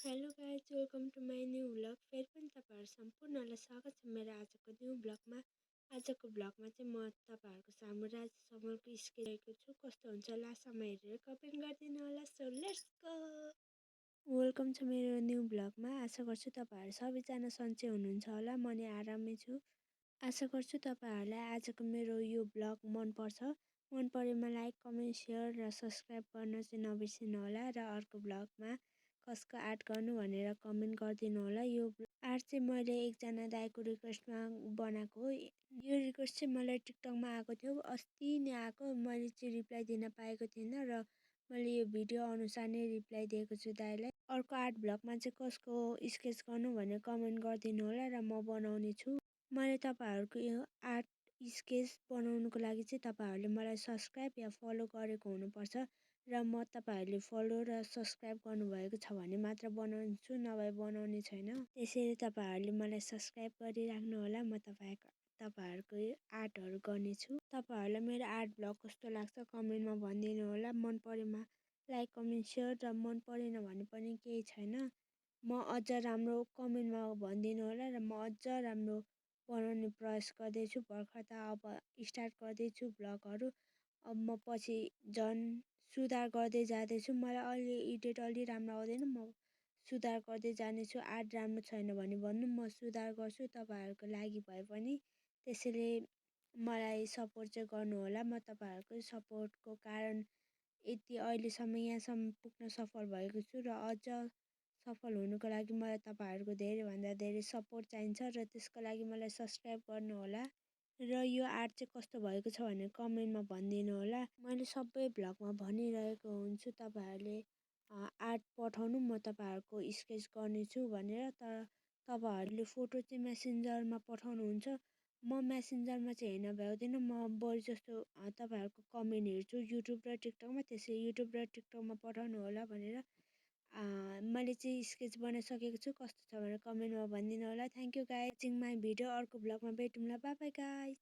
Hello guys, welcome to my new vlog. फेरि पनि तपाईँहरू सम्पूर्णलाई स्वागत छ मेरो आजको न्यू भ्लगमा। आजको भ्लगमा चाहिँ म तपाईँहरूको सामु राजा समरको स्केच ल्याएको छु। कस्तो हुन्छ लास्टसम्म हेरेर कमेन्ट गरिदिनु होला। So let's go. वेलकम छ मेरो न्यू भ्लगमा। आशा गर्छु तपाईँहरू सबैजना सन्चै हुनुहुन्छ होला। म नि आरामै छु। आशा गर्छु तपाईँहरूलाई आजको मेरो यो भ्लग मनपर्छ। मन परेमा लाइक, कमेन्ट, सेयर र सब्सक्राइब गर्न चाहिँ नबिर्सिनु होला। र अर्को भ्लगमा कसको आर्ट गर्नु भनेर कमेन्ट गरिदिनु होला। यो आर्ट चाहिँ मैले एकजना दाइको रिक्वेस्टमा बनाएको हो। यो रिक्वेस्ट चाहिँ मलाई टिकटकमा आएको थियो, अस्ति नै आएको। मैले चाहिँ रिप्लाई दिन पाएको थिइनँ र मैले यो भिडियो अनुसार नै रिप्लाई दिएको छु दाइलाई। अर्को आर्ट भ्लगमा चाहिँ कसको स्केच गर्नु भनेर कमेन्ट गरिदिनु होला र म बनाउने छु। मैले तपाईँहरूको यो आर्ट स्केच बनाउनुको लागि चाहिँ तपाईँहरूले मलाई सब्सक्राइब या फलो गरेको हुनुपर्छ र म तपाईँहरूले फलो र सब्सक्राइब गर्नुभएको छ भने मात्र बनाउँछु, नभए बनाउने छैन। त्यसैले तपाईँहरूले मलाई सब्सक्राइब गरिराख्नु होला। म तपाईँहरूको आर्टहरू गर्नेछु। तपाईँहरूलाई मेरो आर्ट भ्लग कस्तो लाग्छ कमेन्टमा भनिदिनु होला। मन परेमा लाइक, कमेन्ट, सेयर र मन परेन भने पनि केही छैन। म अझ राम्रो कमेन्टमा भनिदिनु होला र म अझ राम्रो बनाउने प्रयास गर्दैछु। भर्खर त अब स्टार्ट गर्दैछु भ्लगहरू। अब म पछि झन् सुधार गर्दै जाँदैछु। मलाई अलि एडिट अलि राम्रो आउँदैन, म सुधार गर्दै जानेछु। आर्ट राम्रो छैन भने भन्नु, म सुधार गर्छु तपाईँहरूको लागि भए पनि। त्यसैले मलाई सपोर्ट चाहिँ गर्नु होला। म तपाईँहरूको सपोर्टको कारण यति अहिलेसम्म यहाँसम्म पुग्न सफल भएको छु र अझ सफल हुनुको लागि मलाई तपाईँहरूको धेरैभन्दा धेरै सपोर्ट चाहिन्छ र त्यसको लागि मलाई सब्सक्राइब गर्नु होला र यो आर्ट चाहिँ कस्तो भएको छ भनेर कमेन्टमा भनिदिनु होला। मैले सबै भ्लगमा भनिरहेको हुन्छु तपाईँहरूले आर्ट पठाउनु, म तपाईँहरूको स्केच गर्नेछु भनेर। तर तपाईँहरूले फोटो चाहिँ मेसेन्जरमा पठाउनुहुन्छ। म मेसेन्जरमा चाहिँ हेर्न भ्याउँदिनँ। म बरु जस्तो तपाईँहरूको कमेन्ट हेर्छु युट्युब र टिकटकमा। त्यसै युट्युब र टिकटकमा पठाउनु होला भनेर मैले चाहिँ स्केच बनाइसकेको छु। कस्तो छ भनेर कमेन्टमा भनिदिनु होला। Thank you guys watching my video. अर्को भ्लगमा भेटौँला। Bye bye guys.